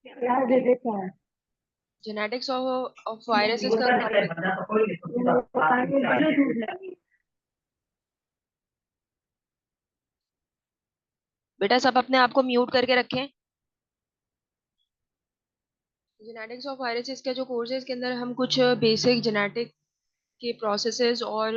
यार दे देता है। जेनेटिक्स ऑफ वायरसेस का पता नहीं मुझे दूध लगी। बेटा सब अपने आप को म्यूट करके रखें। जेनेटिक्स ऑफ वायरसेस का जो कोर्स है इसके अंदर हम कुछ बेसिक जेनेटिक के प्रोसेसेस और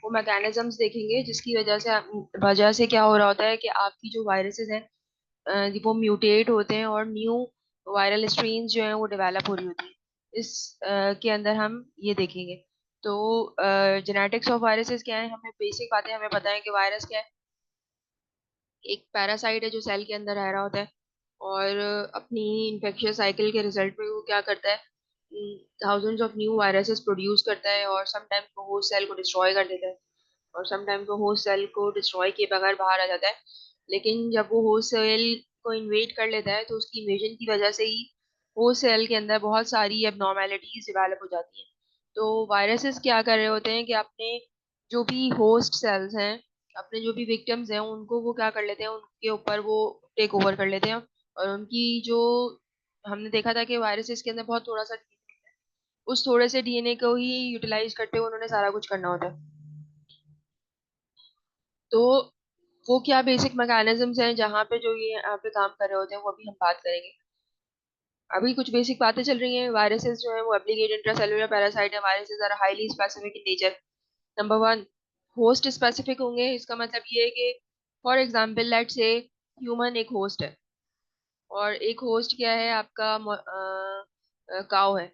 वो मैकेनिज्म्स देखेंगे जिसकी वजह से क्या हो रहा होता है कि आपकी जो वायरसेस हैं वो म्यूटेट होते हैं और न्यू वायरल स्ट्रेन्स जो हैं वो डेवलप हो रही होती है। इस के अंदर हम ये देखेंगे। तो जेनेटिक्स ऑफ वायरसेस क्या है, हमें बेसिक बातें हमें पता है कि वायरस क्या है। एक पैरासाइट है जो सेल के अंदर रह रहा होता है और अपनी इन्फेक्शियस साइकिल के रिजल्ट में वो क्या करता है, thousands of new viruses produce करता है और समटाइम वो होस्ट सेल को डिस्ट्रॉय कर देता है और समटाइम वो होस्ट सेल को डिस्ट्रॉय किए बगैर बाहर आ जाता है। लेकिन जब वो होस्ट सेल को इन्वेड कर लेता है तो उसकी इन्वेजन की वजह से ही होस्ट सेल के अंदर बहुत सारी एबनॉर्मेलिटीज डेवलप हो जाती हैं। तो वायरसेस क्या कर रहे होते हैं कि अपने जो भी होस्ट सेल्स हैं, अपने जो भी विक्टिम्स हैं उनको वो क्या कर लेते हैं, उनके ऊपर वो टेक ओवर कर लेते हैं और उनकी जो हमने देखा था कि वायरसेस के अंदर बहुत थोड़ा सा उस थोड़े से डीएनए को ही यूटिलाइज करते हुए उन्होंने सारा कुछ करना होता है। तो वो क्या बेसिक मैकेनिज्म्स हैं जहाँ पे जो ये यहाँ पे काम कर रहे होते हैं वो अभी हम बात करेंगे। अभी कुछ बेसिक बातें चल रही हैं। वायरसेस जो है वो एप्लीकेट इंट्रासेलुलर पैरासाइट है। Viruses are highly specific in nature. Number one, host specific होंगे। इसका मतलब ये है कि for example let's say human एक होस्ट है और एक होस्ट क्या है आपका काउ है।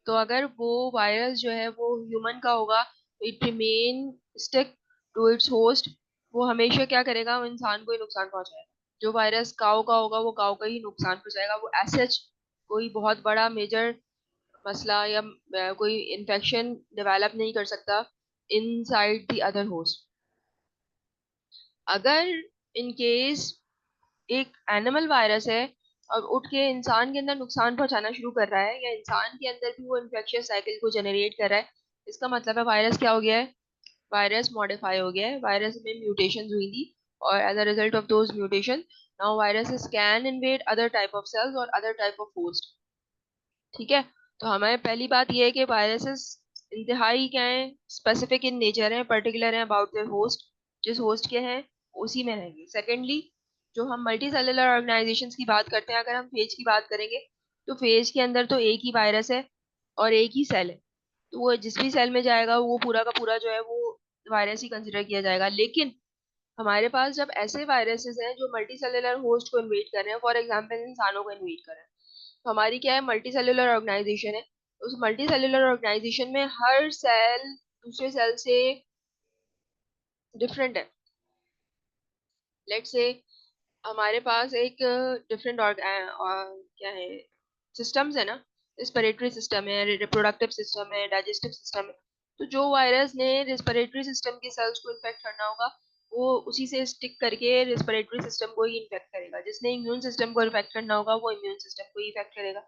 तो अगर वो वायरस जो है वो ह्यूमन का होगा तो it remain stick to its host. वो हमेशा क्या करेगा, वो इंसान को ही नुकसान पहुंचाएगा। जो वायरस काउ का होगा वो काउ का ही नुकसान पहुंचाएगा। वो एसएच कोई बहुत बड़ा मेजर मसला या कोई इन्फेक्शन डेवलप नहीं कर सकता इनसाइड द अदर होस्ट। अगर इन केस एक एनिमल वायरस है और उठ के इंसान के अंदर नुकसान पहुंचाना शुरू कर रहा है या इंसान के अंदर भी वो इन्फेक्शियस साइकिल को जनरेट कर रहा है, इसका मतलब है वायरस क्या हो गया है, वायरस मॉडिफाई हो गया है, वायरस में म्यूटेशन हुई थी और as a result of those mutation now viruses can invade other type of cells और अदर टाइप ऑफ होस्ट। ठीक है। तो हमारे पहली बात ये है कि वायरसेस इंतहाई क्या है, स्पेसिफिक इन नेचर है, पर्टिकुलर है अबाउट देयर होस्ट। जिस होस्ट के हैं उसी में रहेंगे। सेकेंडली, जो हम मल्टी सेलुलर ऑर्गेनाइजेशन की बात करते हैं, अगर हम फेज की बात करेंगे तो फेज के अंदर तो एक ही वायरस है और एक ही सेल है। तो वो जिस भी सेल में जाएगा वो पूरा का पूरा जो है वो वायरस ही कंसिडर किया जाएगा। लेकिन हमारे पास जब ऐसे वायरसेस हैं जो मल्टी सेलुलर होस्ट को इन्वेट कर रहे हैं, फॉर एग्जाम्पल इंसानों को इन्वेट कर रहे हैं, तो हमारी क्या है, मल्टी सेलुलर ऑर्गेनाइजेशन है। उस मल्टी सेलुलर ऑर्गेनाइजेशन में हर सेल दूसरे सेल से डिफरेंट है। लेट्स से हमारे पास एक डिफरेंट क्या है, सिस्टम्स है ना, रिस्पिरेटरी सिस्टम है, रिप्रोडक्टिव सिस्टम है, डाइजेस्टिव सिस्टम है। तो जो वायरस ने रिस्पिरेटरी सिस्टम के सेल्स को इन्फेक्ट करना होगा वो उसी से स्टिक करके रिस्पिरेटरी सिस्टम को ही इन्फेक्ट करेगा। जिसने इम्यून सिस्टम को इन्फेक्ट करना होगा वो इम्यून सिस्टम को ही इफेक्ट करेगा।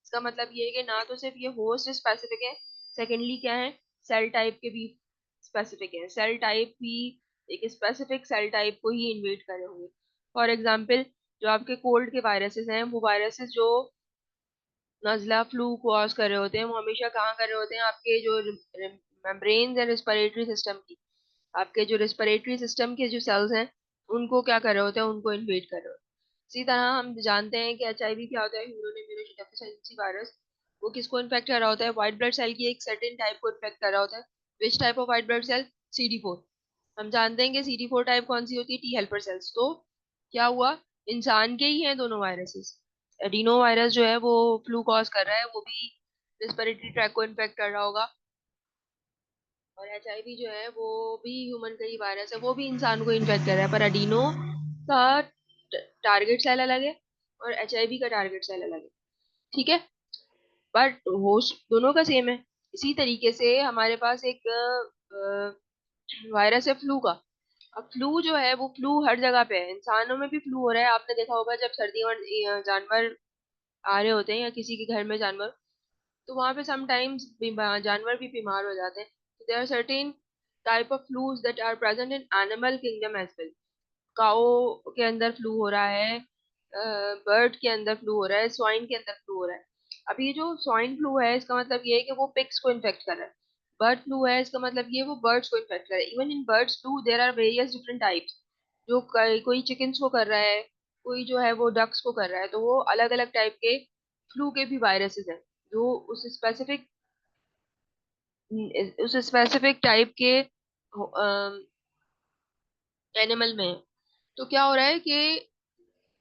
इसका मतलब ये है कि ना तो सिर्फ ये होस्ट स्पेसिफिक है, सेकेंडली क्या है, सेल टाइप के भी स्पेसिफिक है। सेल टाइप भी एक स्पेसिफिक सेल टाइप को ही इन्वेट करे होंगे। फॉर एग्जाम्पल, जो आपके कोल्ड के वायरसेस हैं वो वायरसेस जो नजला फ्लू कॉज कर रहे होते हैं वो हमेशा कहाँ कर रहे होते हैं, आपके जो मेम्ब्रेन्स है रिस्पिरेटरी सिस्टम की, आपके जो रिस्पिरेटरी सिस्टम के जो सेल्स हैं उनको क्या कर रहे होते हैं, उनको इन्वेट कर रहे होते हैं। इसी तरह हम जानते हैं कि एचआईवी क्या होता है, ह्यूमन इम्यूनोडेफिशिएंसी वायरस। वो किसको इन्फेक्ट कर रहा होता है, व्हाइट ब्लड सेल की एक सर्टेन टाइप को इन्फेक्ट कर रहा होता है। Which type of white blood cell, CD4। हम जानते हैं कि CD4 टाइप कौन सी होती है, टी हेल्पर सेल्स। तो क्या हुआ, इंसान के ही हैं दोनों वायरसेस। एडिनो वायरस जो है वो फ्लू कॉज कर रहा है, वो भी रेस्पिरेटरी ट्रैक को इन्फेक्ट कर रहा होगा। और एचआईवी जो है वो भी ह्यूमन का ही वायरस है, वो भी इंसान को इन्फेक्ट कर रहा है। पर एडिनो का टारगेट सेल अलग है और एचआईवी का टारगेट सेल अलग है। ठीक है, बट होस्ट दोनों का सेम है। इसी तरीके से हमारे पास एक वायरस है फ्लू का। अब फ्लू जो है वो फ्लू हर जगह पे है, इंसानों में भी फ्लू हो रहा है। आपने देखा होगा जब सर्दियों में जानवर आ रहे होते हैं या किसी के घर में जानवर, तो वहां पे समटाइम्स जानवर भी बीमार हो जाते हैं। There are certain type of flus that are present in animal kingdom as well. Cow के अंदर फ्लू हो रहा है, बर्ड के अंदर फ्लू हो रहा है, स्वाइन के अंदर फ्लू हो रहा है। अब ये जो स्वाइन फ्लू है इसका मतलब ये है कि वो पिग्स को इन्फेक्ट कर रहा है। बर्ड फ्लू है इसका मतलब ये वो बर्ड्स को इन्फेक्ट कर रहा है। Even in birds flu there are various different types. जो कोई चिकन्स को कर रहा है, कोई जो है वो डक्स को कर रहा है, तो वो अलग अलग टाइप के फ्लू के भी वायरसेस हैं जो उस स्पेसिफिक टाइप के एनिमल में है। तो क्या हो रहा है कि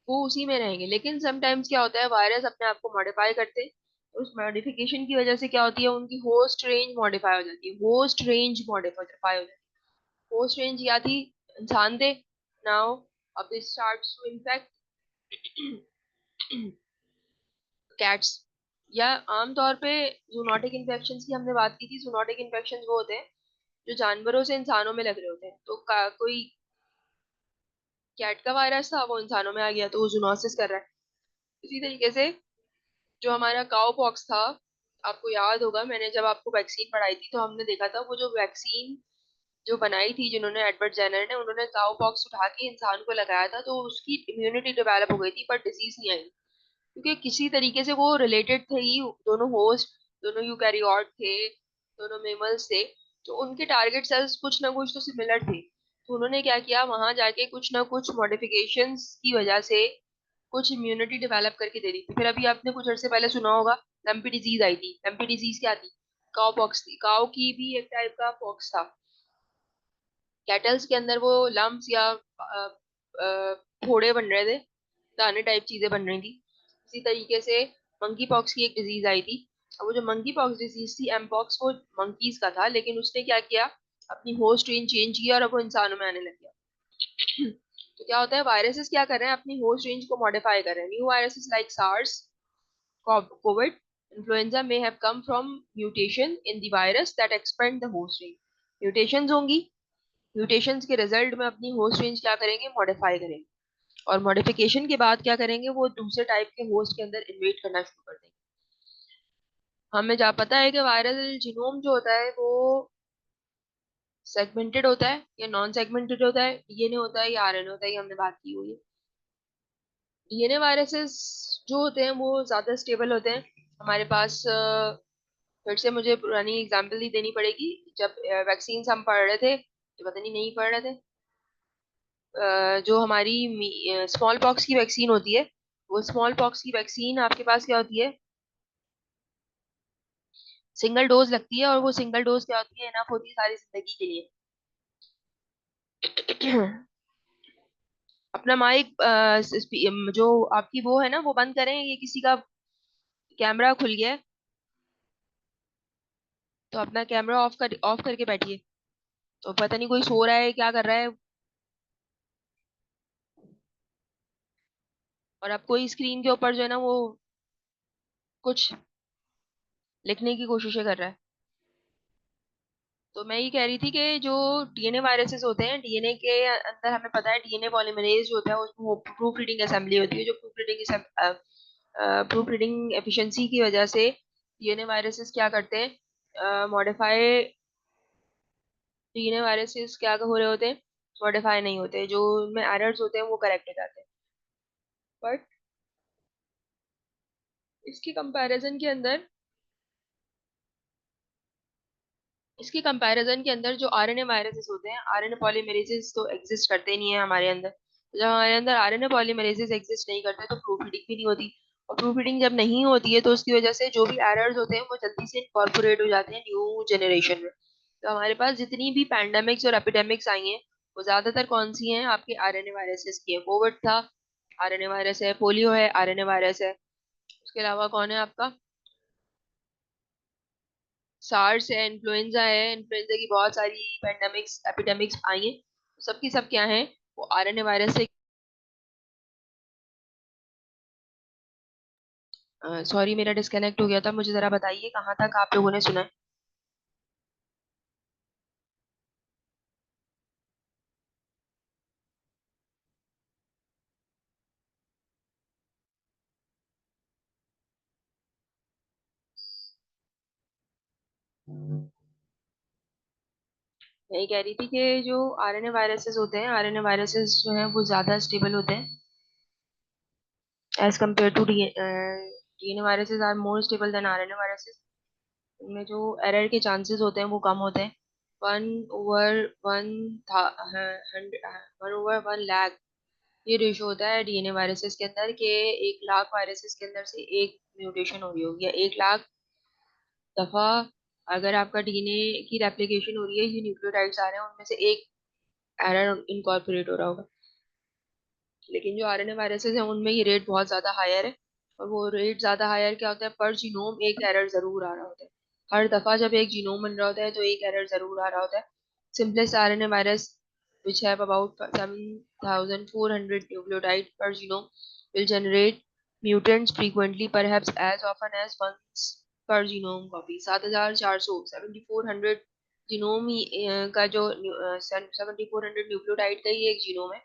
वो उसी में रहेंगे, लेकिन समटाइम्स क्या होता है वायरस अपने आप को मॉडिफाई करते हैं। उस मॉडिफिकेशन की वजह से क्या होती है, उनकी होस्ट रेंज मॉडिफाई हो जाती है, होस्ट रेंज मॉडिफाई हो जाती है। होस्ट रेंज क्या थी, इंसान थे। नाउ अब दे स्टार्ट्स टू इन्फेक्ट कैट्स। या आमतौर पे जूनोटिक इन्फेक्शन की हमने बात की थी। जूनोटिक इन्फेक्शन वो होते हैं जो जानवरों से इंसानों में लग रहे होते हैं। तो कोई कैट का वायरस था, वो इंसानों में आ गया, तो वो जूनोसिस कर रहा है। इसी तरीके से जो हमारा काउ पॉक्स था, आपको याद होगा मैंने जब आपको वैक्सीन पढ़ाई थी तो हमने देखा था वो जो वैक्सीन जो बनाई थी जिन्होंने एडवर्ड जेनर ने, उन्होंने काउ पॉक्स उठा के इंसान को लगाया था, तो उसकी इम्यूनिटी डेवलप हो गई थी पर डिजीज नहीं आई। क्योंकि किसी तरीके से वो रिलेटेड थे ही, दोनों होस्ट, दोनों यूकैरियोट थे, दोनों मेमल्स थे। तो उनके टारगेट सेल्स कुछ ना कुछ तो सिमिलर थे। तो उन्होंने क्या किया, वहां जाके कुछ ना कुछ मॉडिफिकेशंस की वजह से कुछ इम्यूनिटी डेवलप करके दे दी थी। फिर अभी आपने कुछ अर्से पहले सुना होगा लंपी डिजीज आई थी। लंपी डिजीज क्या थी, काउ पॉक्स थी। काउ की भी एक टाइप का पॉक्स था। कैटल्स के अंदर वो लम्प्स या फोड़े बन रहे थे, दाने टाइप चीजें बन रही थी। इसी तरीके से मंकी पॉक्स की एक डिजीज आई थी। अब वो जो मंकी पॉक्स डिजीज थी, एमपॉक्स, वो मंकीज का था, लेकिन उसने क्या किया, अपनी होस्ट रेंज चेंज किया और अब वो इंसानों में आने लग गया। तो क्या होता है, वायरसेस क्या कर रहे हैं, अपनी होस्ट रेंज को मॉडिफाई कर रहे हैं। New viruses like SARS, covid, influenza may have come from mutation in the virus that expand the host range। Mutations होंगी, म्यूटेशंस के रिजल्ट में अपनी होस्ट रेंज क्या करेंगे, मॉडिफाई करेंगे। और मॉडिफिकेशन के बाद क्या करेंगे, वो दूसरे टाइप के होस्ट के अंदर इन्वेट करना शुरू कर देंगे। हमें जा पता है कि वायरल जीनोम जो होता है वो सेगमेंटेड होता है या नॉन सेगमेंटेड होता है, डीएनए होता है या आरएनए होता है, ये हमने बात की हुई है। डीएनए वायरसेस जो होते हैं वो ज्यादा स्टेबल होते हैं। हमारे पास फिर से मुझे पुरानी एग्जांपल ही देनी पड़ेगी। जब वैक्सीन हम पढ़ रहे थे, ये पता नहीं नहीं पढ़ रहे थे, जो हमारी स्मॉल पॉक्स की वैक्सीन होती है, वो स्मॉल पॉक्स की वैक्सीन आपके पास क्या होती है, सिंगल डोज लगती है। और वो सिंगल डोज क्या होती है, इनफ होती है सारी जिंदगी के लिए। अपना माइक जो आपकी वो है ना, वो बंद करें, ये किसी का कैमरा खुल गया है, तो अपना कैमरा ऑफ करके बैठिए। तो पता नहीं कोई सो रहा है क्या कर रहा है, और अब कोई स्क्रीन के ऊपर जो है ना वो कुछ लिखने की कोशिशें कर रहा है। तो मैं ये कह रही थी कि जो डीएनए वायरसेस होते हैं, डीएनए के अंदर हमें पता है डीएनए पॉलीमरेज जो होता है उसमें प्रूफ रीडिंग असेंबली होती है। जो प्रूफ रीडिंग एफिशिएंसी की वजह से डीएनए वायरसेस क्या करते हैं, मॉडिफाई, डीएनए वायरसेस क्या हो रहे होते हैं, मॉडिफाई नहीं होते। जो उनमें एरर्स होते हैं वो करेक्ट हो जाते हैं। बट इसके कंपैरिजन के अंदर इसके कंपैरिजन के अंदर जो आरएनए वायरसेस होते हैं, आरएनए पॉलीमरेजेस तो एग्जिस्ट करते नहीं है हमारे अंदर। तो जब हमारे अंदर आरएनए पॉलीमरेजेस एग्जिस्ट नहीं करते तो प्रूफ रीडिंग भी नहीं होती। और प्रूफ रीडिंग जब नहीं होती है तो उसकी वजह से जो भी एरर्स होते हैं वो जल्दी से इनकॉर्पोरेट हो जाते हैं न्यू जनरेशन में। तो हमारे पास जितनी भी पैंडेमिक्स और एपिडेमिक्स आई हैं, वो ज्यादातर कौन सी हैं, आपके आरएनए वायरसेस की है। कोविड था, आरएनए वायरस है। पोलियो है, आरएनए वायरस है। उसके अलावा कौन है आपका, सार्स है, इन्फ्लुएंजा है। इन्फ्लुएंजा की बहुत सारी पेंडेमिक्स एपिडेमिक्स आई हैं, सबकी सब क्या है, वो आरएनए वायरस से। सॉरी मेरा डिस्कनेक्ट हो गया था, मुझे जरा बताइए कहाँ तक आप लोगों ने सुना है। यही कह रही थी कि जो आरएनए वायरसेस होते हैं, आरएनए वायरसेस जो हैं वो ज्यादा स्टेबल होते हैं। As compare to DNA viruses are more stable than RNA viruses. इनमें जो एरर के चांसेस होते हैं वो कम होते हैं। 1/1 1/1 लाख ये रेशो होता है डीएनए वायरसेस के अंदर के 1 लाख वायरसेस के अंदर से एक म्यूटेशन हो रही होगी, या 1 लाख दफा अगर आपका डीएनए की रेप्लिकेशन हो रही है, ये न्यूक्लियोटाइड्स आ रहे हैं, उनमें से एक एरर इनकॉर्पोरेट हो रहा होगा। लेकिन जो आरएनए वायरसेस हैं उनमें ये रेट बहुत ज्यादा हायर है। और वो रेट ज्यादा हायर क्या होता है, पर जीनोम एक एरर जरूर आ रहा होता है। हर दफा जब एक जीनोम बन रहा होता है तो एक एरर जरूर आ रहा होता है। Simplest RNA virus which have about 7,400 nucleotides per genome will generate mutants frequently, perhaps as often as once per genome copy। 7,400 7,400 genome का जो 7,400 न्यूक्लियोटाइड का ही एक जीनोम है।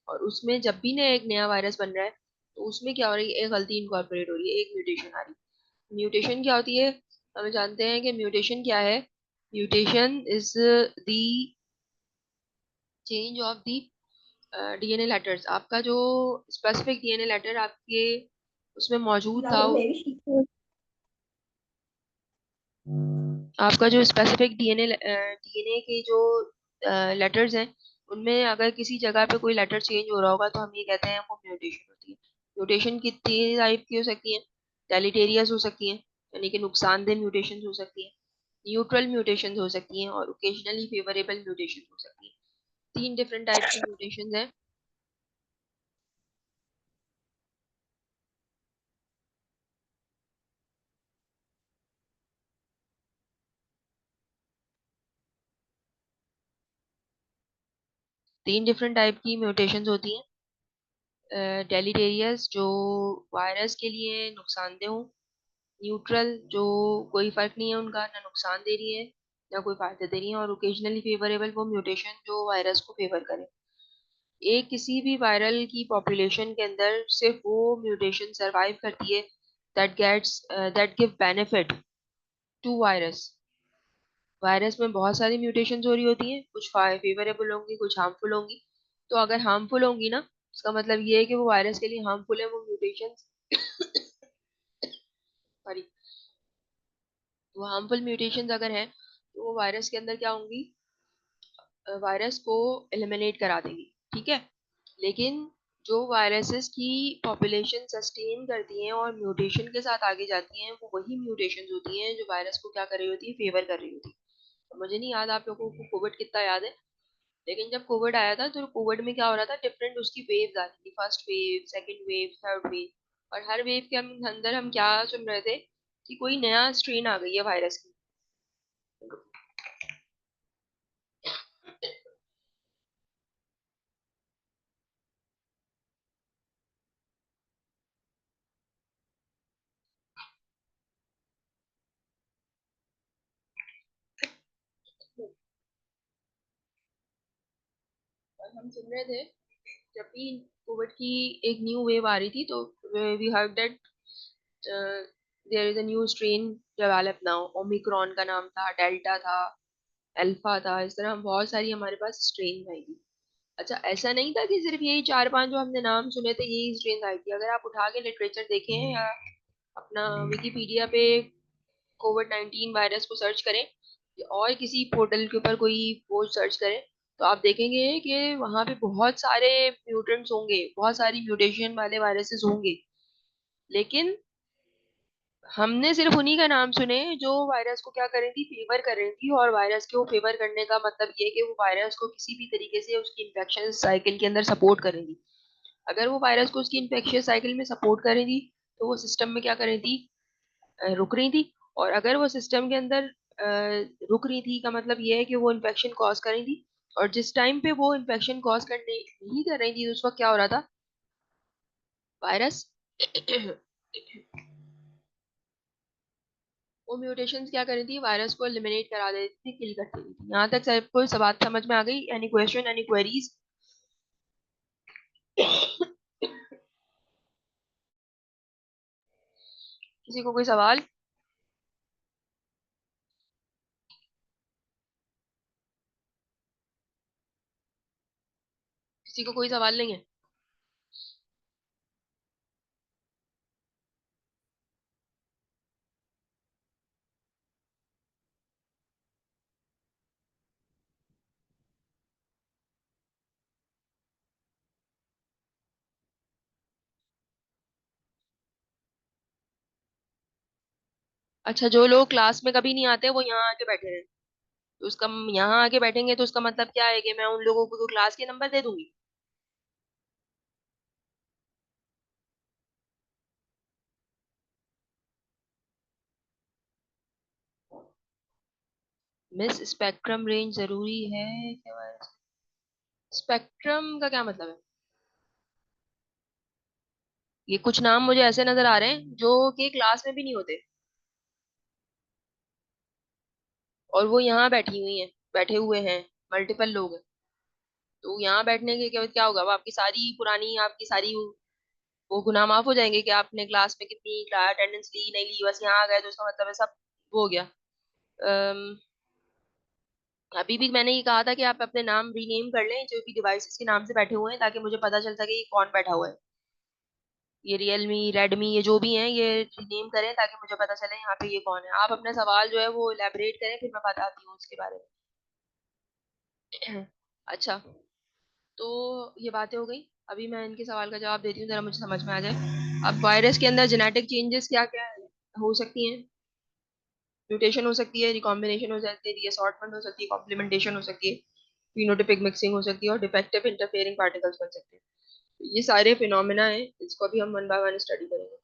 और उसमें जब भी ना एक नया वायरस बन रहा है तो उसमें क्या हो रही है, एक गलती इनकॉर्पोरेट हो रही है, एक म्यूटेशन आ रही है। म्यूटेशन क्या होती है, हमें जानते हैं कि म्यूटेशन क्या है। Mutation is the change of the DNA letters. आपका जो स्पेसिफिक डीएनए लेटर आपके उसमें मौजूद था, आपका जो स्पेसिफिक डीएनए के जो लेटर्स हैं उनमें अगर किसी जगह पे कोई लेटर चेंज हो रहा होगा तो हम ये कहते हैं वो म्यूटेशन होती है। म्यूटेशन कितनी टाइप की हो सकती है, डेलिटेरियस हो सकती हैं, यानी कि नुकसानदेह म्यूटेशन हो सकती है, न्यूट्रल म्यूटेशन हो सकती हैं, और ओकेजनली फेवरेबल म्यूटेशन हो सकती है। 3 डिफरेंट टाइप की म्यूटेशन हैं। 3 डिफरेंट टाइप की म्यूटेशन होती हैं। डेलिटेरियस जो वायरस के लिए नुकसानदेह हो, न्यूट्रल जो कोई फर्क नहीं है उनका, ना नुकसान दे रही है ना कोई फायदा दे रही है, और ओकेजनली फेवरेबल वो म्यूटेशन जो वायरस को फेवर करे। एक किसी भी वायरल की पॉपुलेशन के अंदर सिर्फ वो म्यूटेशन सरवाइव करती है that give benefit to virus. Virus में बहुत सारी म्यूटेशन हो रही होती हैं, कुछ फेवरेबल होंगी कुछ हार्मफुल होंगी। तो अगर हार्मफुल होंगी ना, इसका मतलब ये है कि वो वायरस के लिए हार्मफुल है वो म्यूटेशन। सॉरी, वो हार्मफुल म्यूटेशन अगर हैं तो वो वायरस के अंदर क्या होंगी, वायरस को एलिमिनेट करा देंगी, ठीक है। लेकिन जो वायरसेस की पॉपुलेशन सस्टेन करती हैं और म्यूटेशन के साथ आगे जाती हैं, वो वही म्यूटेशंस होती हैं जो वायरस को क्या कर रही होती है, फेवर कर रही होती है। तो मुझे नहीं याद आप लोगों को कोविड कितना याद है, लेकिन जब कोविड आया था तो कोविड में क्या हो रहा था, डिफरेंट उसकी वेव्स आ रही थी, first wave, second wave, third wave. और हर वेव के अंदर हम क्या सुन रहे थे कि कोई नया स्ट्रेन आ गई है वायरस की। और हम सुन रहे थे जब भी कोविड की एक न्यू वेव आ रही थी तो we heard that there is a new strain develop now. Omicron का नाम था, डेल्टा था, अल्फा था, इस तरह हम बहुत सारी हमारे पास स्ट्रेन आई थी। अच्छा, ऐसा नहीं था कि सिर्फ यही 4-5 जो हमने नाम सुने थे यही स्ट्रेन आई थी। अगर आप उठा के लिटरेचर देखें या अपना विकिपीडिया पे कोविड 19 वायरस को सर्च करें या और किसी पोर्टल के ऊपर कोई पोस्ट सर्च करें, तो आप देखेंगे कि वहां पे बहुत सारे म्यूटेंट्स होंगे, बहुत सारी म्यूटेशन वाले वायरसेस होंगे। लेकिन हमने सिर्फ उन्हीं का नाम सुने जो वायरस को क्या कर रही थी, फेवर कर रही थी। और वायरस को फेवर करने का मतलब ये कि वो वायरस को किसी भी तरीके से उसकी इन्फेक्शन साइकिल के अंदर सपोर्ट कर रही थी। अगर वो वायरस को उसकी इन्फेक्शन साइकिल में सपोर्ट कर रही थी तो वो सिस्टम में क्या कर रही थी, रुक रही थी। और अगर वो सिस्टम के अंदर रुक रही थी का मतलब ये है कि वो इन्फेक्शन कॉज कर रही थी। और जिस टाइम पे वो इन्फेक्शन कॉज करने नहीं कर रही थी उस वक्त क्या हो रहा था, वायरस वो म्यूटेशंस क्या कर रही थी, वायरस को एलिमिनेट करा देती थी, किल कर देती थी। यहाँ तक सबको सब बात समझ में आ गई? Any question, any queries? किसी को कोई सवाल? किसी को कोई सवाल नहीं है? अच्छा, जो लोग क्लास में कभी नहीं आते वो यहाँ आके बैठे हैं, तो उसका यहाँ आके बैठेंगे तो उसका मतलब क्या है कि मैं उन लोगों को तो क्लास के नंबर दे दूंगी। मिस स्पेक्ट्रम रेंज जरूरी है क्या? स्पेक्ट्रम का क्या मतलब है? ये कुछ नाम मुझे ऐसे नजर आ रहे हैं जो कि क्लास में भी नहीं होते, और वो यहाँ बैठी हुई हैं, बैठे हुए हैं, मल्टीपल लोग हैं। तो यहाँ बैठने के क्या क्या होगा? वो आपकी सारी पुरानी, आपकी सारी वो गुनाह माफ हो जाएंगे कि आपने क्लास में कितनी अटेंडेंस ली नहीं ली, बस यहाँ आ गए तो उसका मतलब है सब वो हो गया। अम, अभी भी मैंने ये कहा था कि आप अपने नाम रीनेम कर लें जो भी डिवाइसेस के नाम से बैठे हुए हैं, ताकि मुझे पता चल सके कि कौन बैठा हुआ है। ये रियलमी, रेडमी, ये जो भी हैं ये रीनेम करें ताकि मुझे पता चले यहाँ पे ये कौन है। आप अपना सवाल जो है वो इलेबोरेट करें, फिर मैं बताती हूँ उसके बारे में। अच्छा, तो ये बातें हो गई। अभी मैं इनके सवाल का जवाब देती हूँ, जरा मुझे समझ में आ जाए। अब वायरस के अंदर जेनेटिक चेंजेस क्या क्या हो सकती हैं? म्यूटेशन हो सकती है, रिकॉम्बिनेशन हो सकती है, रीअसॉर्टमेंट हो सकती है, कॉम्प्लीमेंटेशन हो सकती है, फिनोटाइपिक मिक्सिंग हो सकती है, और डिफेक्टिव इंटरफेयरिंग पार्टिकल्स बन सकते हैं। ये सारे फिनोमेना हैं, इसको अभी हम वन बाय वन स्टडी करेंगे।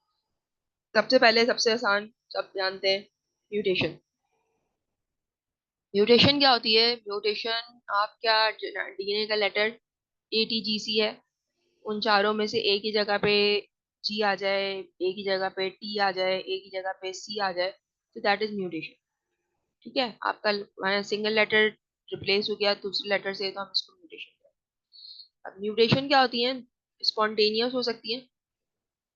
सबसे पहले, सबसे आसान, सब जानते हैं, म्यूटेशन। म्यूटेशन क्या होती है? म्यूटेशन आपका डीएनए का लेटर ATGC है, उन चारों में से एक ही जगह पे G आ जाए, एक ही जगह पे T आ जाए, एक ही जगह पे C आ जाए, तो दैट इज म्यूटेशन। ठीक है, आपका सिंगल लेटर रिप्लेस हो गया दूसरे लेटर से, तो हम इसको म्यूटेशन कहते हैं। अब म्यूटेशन क्या होती है? स्पॉन्टेनियस हो सकती है,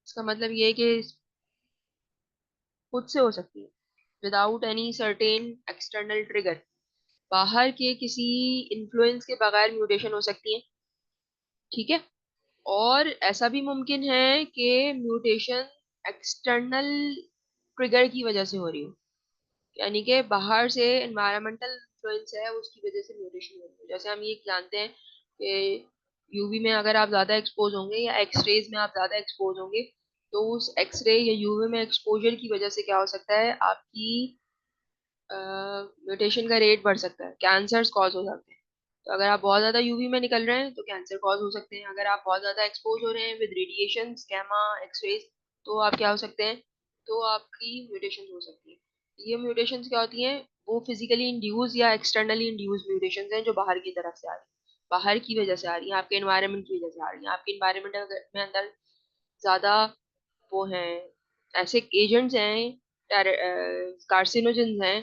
इसका मतलब ये है कि खुद से हो सकती है, without any certain external trigger, बाहर के किसी इन्फ्लुएंस के बगैर म्यूटेशन हो सकती है। ठीक है, और ऐसा भी मुमकिन है कि म्यूटेशन एक्सटर्नल ट्रिगर की वजह से हो रही हो, यानी कि बाहर से एनवायरमेंटल इन्फ्लुएंस है उसकी वजह से म्यूटेशन हो रही है। जैसे हम ये जानते हैं कि यूवी में अगर आप ज्यादा एक्सपोज होंगे या एक्सरेज में आप ज्यादा एक्सपोज होंगे, तो उस एक्सरे या यूवी में एक्सपोजर की वजह से क्या हो सकता है, आपकी म्यूटेशन का रेट बढ़ सकता है, कैंसर कॉज हो सकते हैं। तो अगर आप बहुत ज्यादा यूवी में निकल रहे हैं तो कैंसर कॉज हो सकते हैं। अगर आप बहुत ज्यादा एक्सपोज हो रहे हैं विद रेडिएशन, गैमा, एक्सरेज, तो आप क्या हो सकते हैं, तो आपकी म्यूटेशन हो सकती है। ये म्यूटेशंस क्या होती हैं? वो फिजिकली इंड्यूस या एक्सटर्नली इंड्यूस म्यूटेशंस हैं जो बाहर की तरफ से आ रही है, बाहर की वजह से आ रही है, आपके एनवायरनमेंट की वजह से आ रही है। आपके एनवायरनमेंट में अंदर ज्यादा वो हैं, ऐसे एजेंट्स हैं, कार्सिनोजेंस हैं,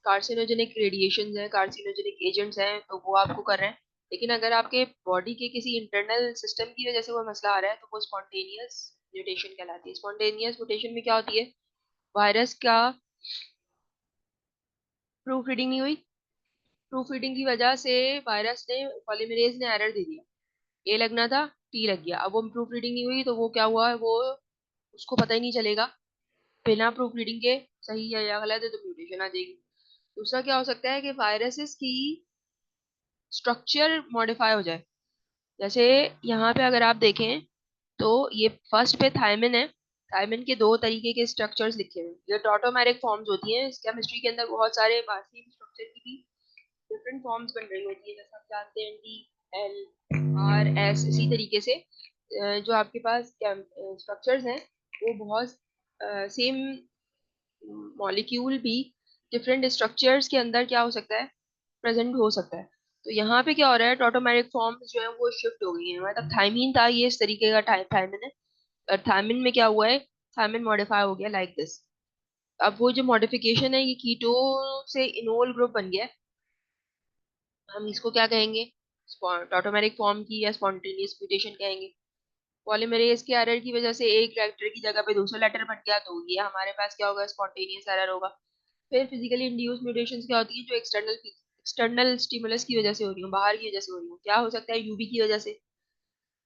कार्सिनोजेनिक रेडिएशन हैं, कार्सिनोजेनिक एजेंट्स हैं, तो वो आपको कर रहे हैं। लेकिन अगर आपके बॉडी के किसी इंटरनल सिस्टम की वजह से वो मसला आ रहा है, तो वो स्पॉन्टेनियस म्यूटेशन कहलाती है। स्पॉन्टेनियस म्यूटेशन में क्या होती है? वायरस का प्रूफ रीडिंग नहीं हुई, प्रूफ रीडिंग की वजह से वायरस ने, पॉलीमरेज ने एरर दे दिया, ए लगना था टी लग गया। अब वो प्रूफ रीडिंग नहीं हुई तो वो क्या हुआ, वो उसको पता ही नहीं चलेगा, बिना प्रूफ रीडिंग के सही है या गलत है, तो म्यूटेशन आ जाएगी। दूसरा क्या हो सकता है कि वायरसेस की स्ट्रक्चर मॉडिफाई हो जाए। जैसे यहाँ पे अगर आप देखें तो ये फर्स्ट पे थायमिन है, थायमिन के दो तरीके के स्ट्रक्चर्स लिखे हुए हैं, ये टॉटोमेरिक फॉर्म्स होती हैं। केमिस्ट्री के अंदर बहुत सारे बाकी स्ट्रक्चर की भी डिफरेंट फॉर्म्स बन रही होती है, जैसे आप जानते हैं DL, R, S, इसी तरीके से जो आपके पास स्ट्रक्चर्स हैं वो बहुत सेम मॉलिक्यूल भी डिफरेंट स्ट्रक्चर्स के अंदर क्या हो सकता है, प्रेजेंट हो सकता है। तो यहाँ पे क्या हो रहा है, टोटोमेरिक फॉर्म्स जो है वो शिफ्ट हो गई है, मतलब थायमीन था ये इस तरीके का थायमिन है, और थायमिन में क्या हुआ है, थायमिन मॉडिफाई हो गया लाइक दिस। अब वो जो मॉडिफिकेशन है ये कीटो से इनोल ग्रुप बन गया है, हम इसको क्या कहेंगे, टोटोमेरिक फॉर्म की या स्पॉन्टेनियस म्यूटेशन कहेंगे। पॉलीमरेज के एरर की वजह से एक लेटर की जगह पे दूसरा लेटर बन गया, तो ये हमारे पास क्या होगा, स्पॉन्टेनियस एरर होगा। फिर फिजिकली इंड्यूस म्यूटेशंस क्या होती है, जो एक्सटर्नल एक्सटर्नल स्टिमुलस की वजह से हो रही हो, बाहर की वजह से हो रही हो। क्या हो सकता है, यूवी की वजह से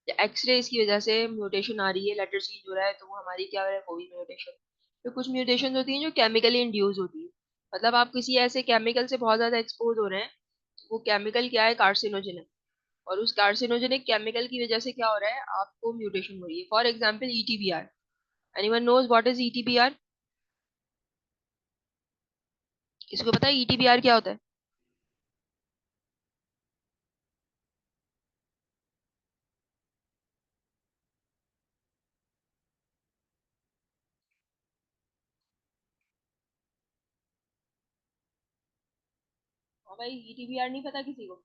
या एक्सरेज की वजह से म्यूटेशन आ रही है, लेटर चेंज हो रहा है, तो वो हमारी क्या हो रहा है, वो भी म्यूटेशन। तो कुछ म्यूटेशन होती हैं जो केमिकली इंड्यूस होती है, मतलब आप किसी ऐसे केमिकल से बहुत ज्यादा एक्सपोज हो रहे हैं, वो केमिकल क्या है, कार्सिनोजन है, और उस कार्सिनोजेनिक केमिकल की वजह से क्या हो रहा है, आपको म्यूटेशन हो रही है। For example ETBR, anyone knows what is ETBR? इसको पता है ईटीबीआर क्या होता है? हाँ भाई, ईटीबीआर नहीं पता किसी को?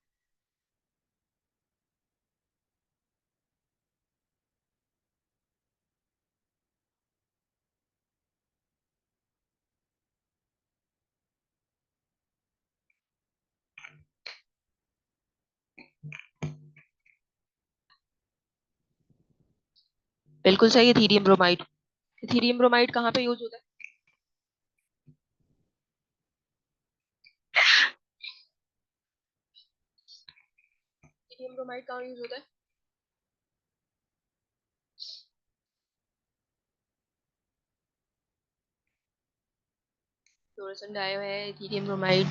बिल्कुल सही, इथीरियम ब्रोमाइड। इथीरियम ब्रोमाइड कहाँ पे यूज होता है? इथीरियम ब्रोमाइड कहाँ यूज होता है? फ्लोरेसेंट डायो है, इथीरियम ब्रोमाइड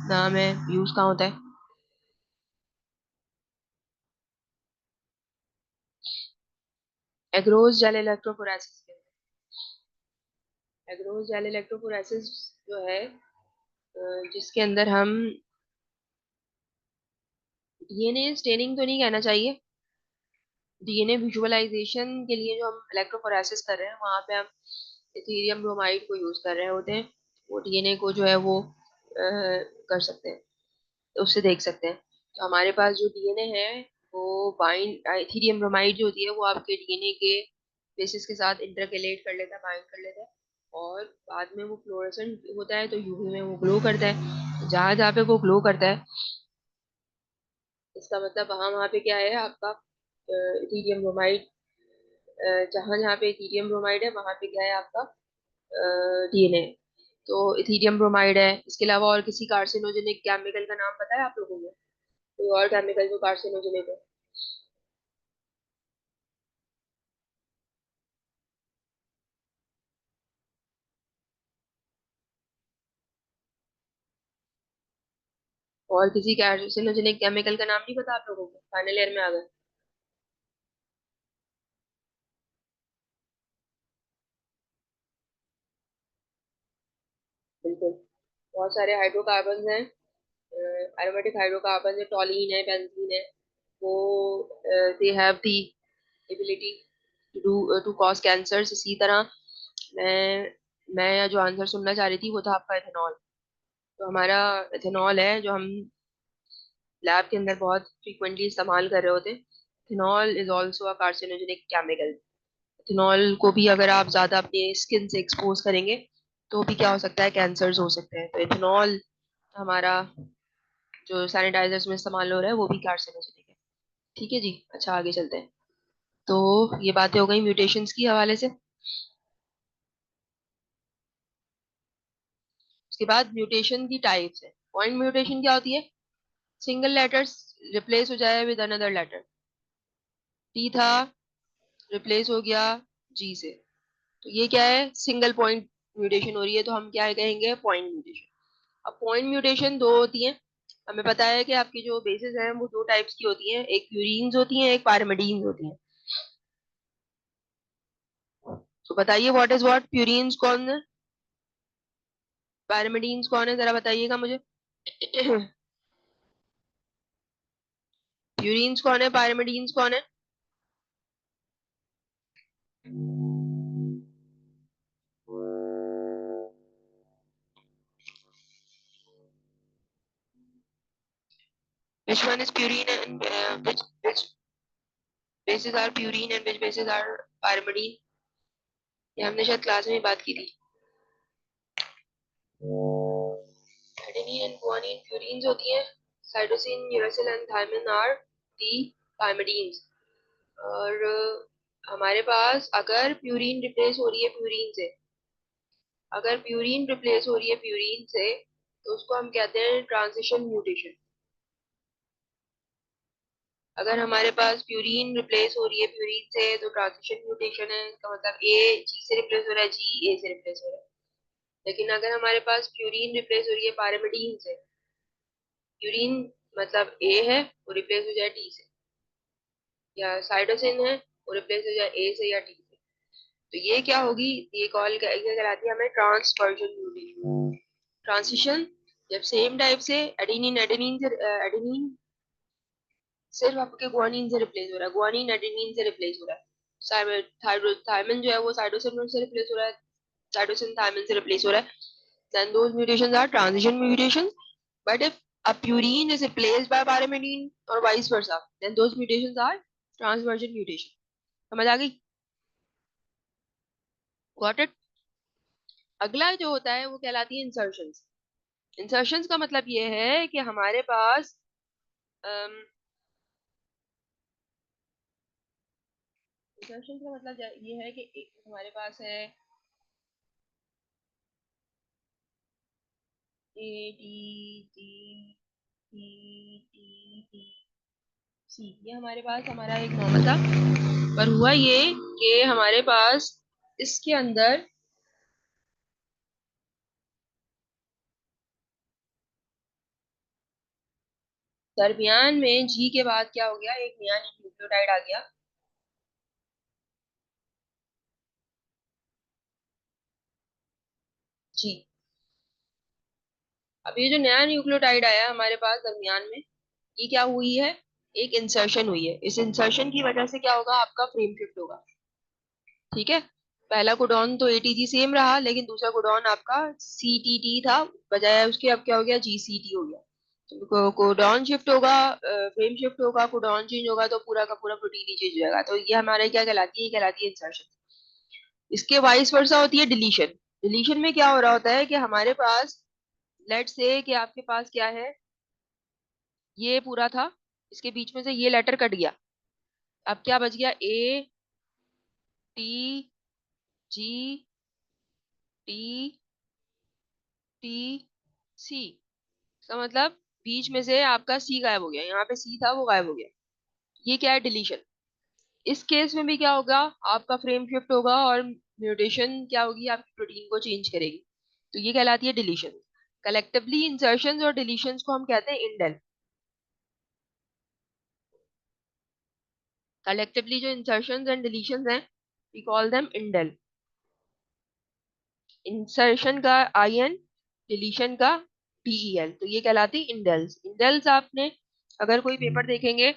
नाम है, यूज कहाँ होता है? एग्रोस जेल इलेक्ट्रोफोरेसिस के अंदर। एग्रोस जेल इलेक्ट्रोफोरेसिस जो है, जिसके अंदर हम डीएनए स्टेनिंग तो नहीं कहना चाहिए, डीएनए विजुअलाइजेशन के लिए जो हम इलेक्ट्रोफोरेसिस कर रहे हैं, वहां पे हम इथीरियम ब्रोमाइड को यूज कर रहे होते हैं। वो डीएनए को जो है वो कर सकते हैं, तो उससे देख सकते हैं। तो हमारे पास जो डीएनए है, वो बाइंड इथीरियम ब्रोमाइड जो होती है वो आपके डीएनए के बेसिस के साथ इंटरकलेट कर लेता है, बाइंड कर लेता है। और बाद में वो फ्लोरेसेंट होता है, तो यूवी में वो ग्लो करता है। जहाँ जहाँ पे वो ग्लो करता है, इसका मतलब वहाँ वहाँ पे क्या है आपका इथीरियम ब्रोमाइड। जहाँ जहाँ पे इथीरियम ब्रोमाइड है, वहाँ पे क्या है आपका डीएनए। तो इथीरियम ब्रोमाइड है, इसके अलावा और किसी कार्सिनोजेनिक केमिकल का नाम पता है आप लोगों को? कोई और केमिकल जो कार्सिनोजेनिक है? और किसी कार्सिनोजेनिक केमिकल का नाम नहीं पता आप लोगों को? फाइनल ईयर में आ गए। बिल्कुल। बहुत सारे हाइड्रोकार्बन हैं, एरोमेटिक हाइड्रोकार्बन है, टॉलीन है, बेंजीन है। वो they have the ability to cause cancers. इसी तरह मैं जो आंसर सुनना चाह रही थी वो था आपका इथेनॉल। तो हमारा इथेनॉल है जो हम लैब के अंदर बहुत फ्रीक्वेंटली इस्तेमाल कर रहे होते हैं। Ethanol is also a carcinogenic chemical. Ethanol को भी अगर आप ज्यादा अपने स्किन से एक्सपोज करेंगे, तो भी क्या हो सकता है, कैंसर्स हो सकते हैं। तो इथेनॉल हमारा जो सैनिटाइजर्स में इस्तेमाल हो रहा है वो भी कार्सिनोजेनिक है। ठीक है जी, अच्छा आगे चलते हैं। तो ये बातें हो गई म्यूटेशंस की हवाले से। उसके बाद म्यूटेशन की टाइप्स है। पॉइंट म्यूटेशन क्या होती है? सिंगल लेटर्स रिप्लेस हो जाए विद अनदर लेटर। टी था, रिप्लेस हो गया जी से। तो ये क्या है? सिंगल पॉइंट म्यूटेशन हो रही है, तो हम क्या कहेंगे? Point mutation. अब पॉइंट म्यूटेशन दो होती हैं। हमें पता है कि आपकी जो बेसिस हैं वो दो टाइप्स की होती हैं, एक प्यूरीन्स होती हैं, एक पायरिमिडीन्स होती हैं। तो बताइए व्हाट इज व्हाट, प्यूरीन्स कौन है, पायरिमिडीन्स कौन है, जरा बताइएगा मुझे। प्यूरीन्स कौन है, पायरिमिडीन्स कौन है? Which one is purine and which bases are purine and which bases are pyrimidine? ये हमने शायद क्लास में ही बात की थी। एडेनिन एंड गुआनिन प्यूरीन्स होती हैं। Cytosine, uracil and thymine are the pyrimidines. और हमारे पास अगर प्यूरीन रिप्लेस हो रही है प्यूरीन से, अगर प्यूरीन रिप्लेस हो रही है प्यूरीन से, तो उसको हम कहते हैं ट्रांजिशन म्यूटेशन। अगर हमारे पास प्यूरीन रिप्लेस हो रही है प्यूरीन से, तो ट्रांजिशन म्यूटेशन है। इसका मतलब ए जी से रिप्लेस हो रहा है, जी ए से रिप्लेस हो रहा है। लेकिन अगर हमारे पास प्यूरीन रिप्लेस हो रही है पायरिमिडीन से, प्यूरीन मतलब ए है, वो रिप्लेस हो जाए टी से, या साइटोसिन है, वो रिप्लेस हो जाए ए से या टी से। तो ये क्या होगी? ये कहलाती है हमें ट्रांसवर्जन म्यूटेशन। ट्रांसिशन जब सेम टाइप से एडेनिन एडेनिन से एडेनिन सिर्फ आपके गुआनिन से रिप्लेस हो रहा है, गुआनिन एडेनिन से रिप्लेस हो रहा है, थायमिन जो है वो साइटोसिन से रिप्लेस हो रहा है, साइटोसिन थायमिन से रिप्लेस हो रहा है, then those mutations are transition mutations. But if a purine is replaced by pyrimidine or vice versa, then those mutations are transversion mutation. समझ आ गई? Got it? अगला जो होता है वो कहलाती है insertions. Insertions का मतलब ये है कि हमारे पास insertions का मतलब ये है कि हमारे पास है A D G E T T C, ये हमारे पास हमारा एक नॉर्मल था, पर हुआ ये कि हमारे पास इसके अंदर दरमियान में जी के बाद क्या हो गया, एक नया न्यूक्लियोटाइड आ गया। जी, अब ये जो नया न्यूक्लियोटाइड आया हमारे पास दरमियान में, ये क्या हुई है, एक इंसर्शन हुई है। इस इंसर्शन की वजह से क्या होगा, आपका फ्रेम शिफ्ट होगा। ठीक है, पहला कोडॉन तो एटीजी सेम रहा, लेकिन दूसरा कोडॉन आपका सीटीटी था, बजाय उसके अब क्या हो गया, जीसीटी हो गया। तो कोडॉन शिफ्ट होगा, फ्रेम शिफ्ट होगा, कोडॉन चेंज होगा, तो पूरा का पूरा प्रोटीन ही चेंज हो जाएगा। तो ये हमारे क्या कहलाती है, ये कहलाती है इंसर्शन। इसके वाइस वर्सा होती है डिलीशन। डिलीशन में क्या हो रहा होता है कि हमारे पास, लेट से कि आपके पास क्या है, ये पूरा था, इसके बीच में से ये लेटर कट गया, अब क्या बच गया, A T G T T C. इसका मतलब बीच में से आपका सी गायब हो गया, यहाँ पे सी था वो गायब हो गया। ये क्या है, डिलीशन। इस केस में भी क्या होगा, आपका फ्रेम शिफ्ट होगा और म्यूटेशन क्या होगी, आपकी प्रोटीन को चेंज करेगी। तो ये कहलाती है डिलीशन। कलेक्टिवली इंसर्शंस और डिलीशंस को हम कहते हैं इंडेल। कलेक्टिवली जो इंसर्शंस एंड डिलीशंस हैं, we call them indel. Insertion का आई एन, डिलीशन का टीईएल, तो ये कहलाती इंडेल्स। इंडेल्स आपने अगर कोई पेपर देखेंगे,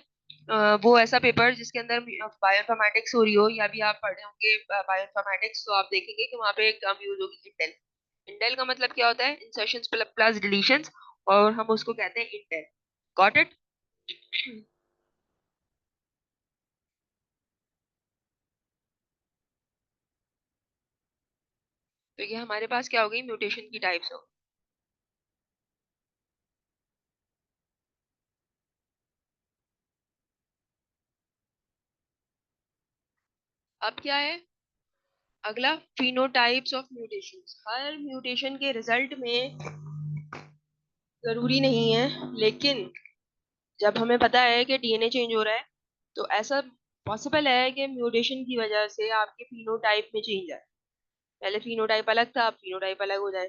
वो ऐसा पेपर जिसके अंदर बायोइनफॉर्मेटिक्स हो रही हो, या भी आप पढ़े होंगे बायोइनफॉर्मेटिक्स, तो आप देखेंगे कि वहाँ पे एक टर्म यूज होगी, इंडेल। इंडेल का मतलब क्या होता है, इंसर्शंस प्लस डिलीशंस, और हम उसको कहते हैं इंडेल। Got it? तो ये हमारे पास क्या हो गई, म्यूटेशन की टाइप्स हो। अब क्या है, अगला, phenotypes of mutations. Her mutation के रिजल्ट में जरूरी नहीं है, लेकिन जब हमें पता है कि डीएनए चेंज हो रहा है, तो ऐसा पॉसिबल है कि म्यूटेशन की वजह से आपके फिनोटाइप में चेंज आए। पहले फिनोटाइप अलग था, अब फिनोटाइप अलग हो जाए,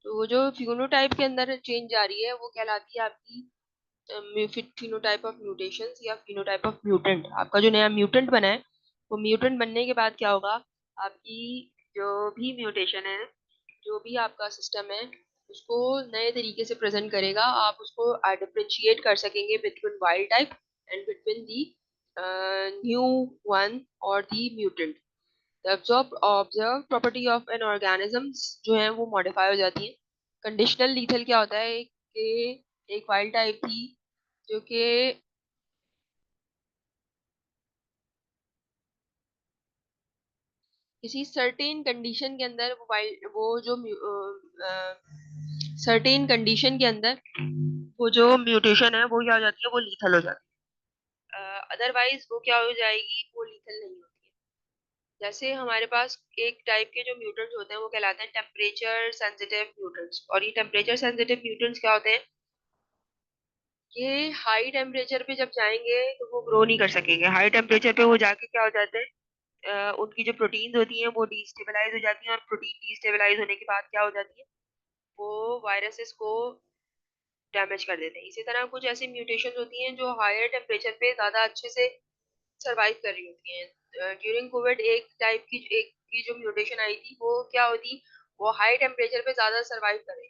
तो वो जो फिनोटाइप के अंदर चेंज आ रही है वो कहलाती है आपकी फिनोटाइप ऑफ म्यूटेशंस या फिनोटाइप ऑफ म्यूटेंट। आपका जो नया म्यूटेंट बना है, वो म्यूटेंट बनने के बाद क्या होगा, आपकी जो भी म्यूटेशन है, जो भी आपका सिस्टम है, उसको नए तरीके से प्रेजेंट करेगा। आप उसको डिफरेंशिएट कर सकेंगे between wild type and between the new one और the mutant. Observe property of an organisms जो है वो मॉडिफाई हो जाती है। कंडीशनल लीथल क्या होता है कि एक वाइल्ड टाइप थी जो कि किसी सर्टेन कंडीशन के अंदर वो वाइल्ड, वो जो सर्टेन कंडीशन के अंदर वो जो म्यूटेशन है वो क्या हो जाती है, वो लीथल हो जाती है। अदरवाइज वो क्या हो जाएगी, वो लीथल नहीं होती है। जैसे हमारे पास एक टाइप के जो म्यूटेंट्स होते हैं वो कहलाते हैं टेम्परेचर सेंसिटिव म्यूटेंट्स। और ये टेम्परेचर सेंसिटिव म्यूटेंट्स क्या होते हैं, ये हाई टेम्परेचर पे जब जाएंगे तो वो ग्रो नहीं कर सकेंगे। हाई टेम्परेचर पे वो जाके क्या हो जाते हैं, उनकी जो प्रोटीन्स होती हैं वो डिस्टेबलाइज हो जाती हैं, और प्रोटीन डिस्टेबलाइज होने के बाद क्या हो जाती है, वो वायरसेस को डैमेज कर देते हैं। इसी तरह कुछ ऐसी म्यूटेशन होती हैं जो हायर टेम्परेचर पे ज्यादा अच्छे से सरवाइव कर रही होती हैं। ड्यूरिंग कोविड एक टाइप की एक की जो म्यूटेशन आई थी वो क्या होती, वो हाई टेम्परेचर पे ज्यादा सरवाइव कर रही,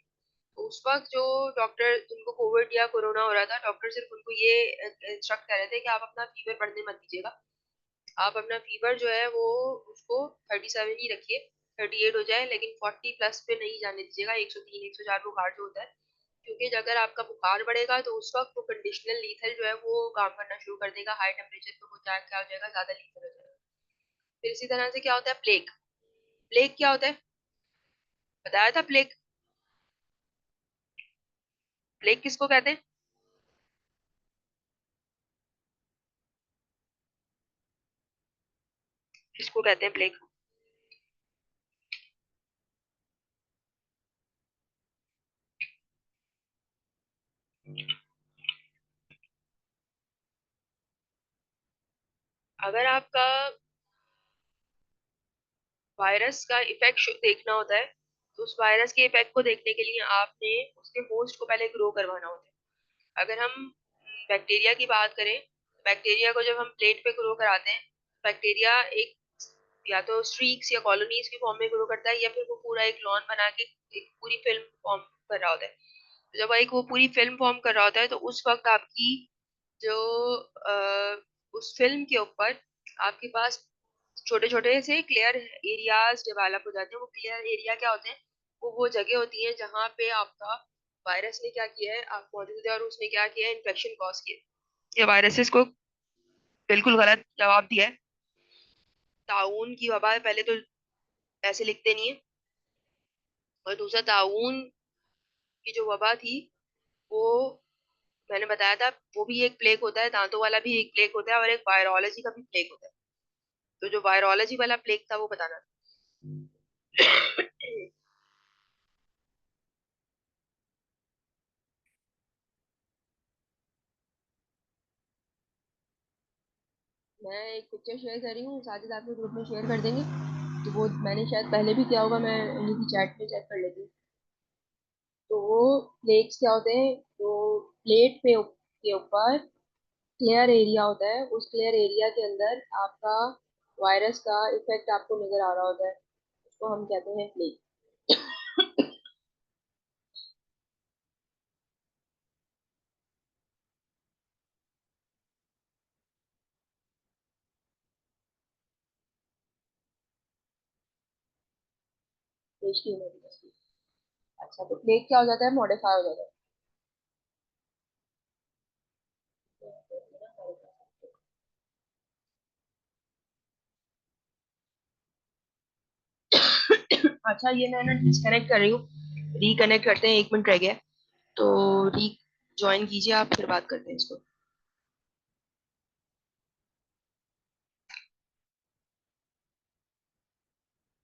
तो उस वक्त जो डॉक्टर जिनको कोविड या कोरोना हो रहा था, डॉक्टर सिर्फ उनको ये इंस्ट्रक्ट कर रहे थे कि आप अपना फीवर बढ़ने मत दीजिएगा। आप अपना फीवर जो है वो उसको 37 ही रखिए, 38 हो जाए, लेकिन 40 प्लस पे नहीं जाने दीजिएगा। 103 104 बुखार जो होता है, क्योंकि अगर आपका बुखार बढ़ेगा तो उस वक्त वो कंडीशनल लीथल जो है वो काम करना शुरू कर देगा। हाई टेम्परेचर पे वो क्या हो जाएगा, ज्यादा लीथल हो जाएगा। फिर इसी तरह से क्या होता है, प्लेग। प्लेग क्या होता है, बताया था प्लेग। प्लेग किसको कहते हैं? किसको कहते हैं प्लेग? अगर आपका वायरस का इफेक्ट देखना होता है, तो उस वायरस के इफेक्ट को देखने के लिए आपने उसके होस्ट को पहले ग्रो करवाना होता है। अगर हम बैक्टीरिया की बात करें, बैक्टीरिया को जब हम प्लेट पे ग्रो कराते हैं, बैक्टीरिया एक या तो स्ट्रीक्स या कॉलोनीज की फॉर्म में ग्रो करता है, या फिर वो पूरा एक लॉन बना के एक पूरी फिल्म फॉर्म कर रहा होता है। तो जब एक वो पूरी फिल्म फॉर्म कर रहा होता है, तो उस वक्त आपकी जो उस फिल्म के ऊपर आपके पास छोटे छोटे से क्लियर एरियाज डेवलप हो जाते हैं। वो क्लियर एरिया क्या होते हैं, वो जगह होती है जहाँ पे आपका वायरस ने क्या किया है, आप मौजूद है और उसने क्या किया है, इन्फेक्शन कॉज किया है। ये वायरसेस को बिल्कुल गलत जवाब दिया है। ताउन की वबा है, पहले तो ऐसे लिखते नहीं है। और दूसरा, ताउन की जो वबा थी वो मैंने बताया था, वो भी एक प्लेग होता है, दांतों वाला भी एक प्लेग होता है, और एक वायरोलॉजी का भी प्लेग होता है। तो जो वायरोलॉजी वाला प्लेग था वो बताना था। मैं एक पिक्चर शेयर कर रही हूँ, साथ ही साथ में ग्रुप में शेयर कर देंगे। तो वो मैंने शायद पहले भी किया होगा, मैं उन्हीं की चैट में चेक कर लेती हूँ। तो वो प्लेट्स क्या होते हैं, तो प्लेट पे के ऊपर क्लियर एरिया होता है। उस क्लियर एरिया के अंदर आपका वायरस का इफेक्ट आपको नजर आ रहा होता है। उसको हम कहते हैं प्लेट। पेज की उम्र की। अच्छा, तो प्लेट क्या हो जाता है, मॉडिफाई हो जाता है। अच्छा, ये मैं ना डिस्कनेक्ट कर रही हूँ, रिकनेक्ट करते हैं, 1 मिनट रह गया है। तो री ज्वाइन कीजिए आप, फिर बात करते हैं इसको।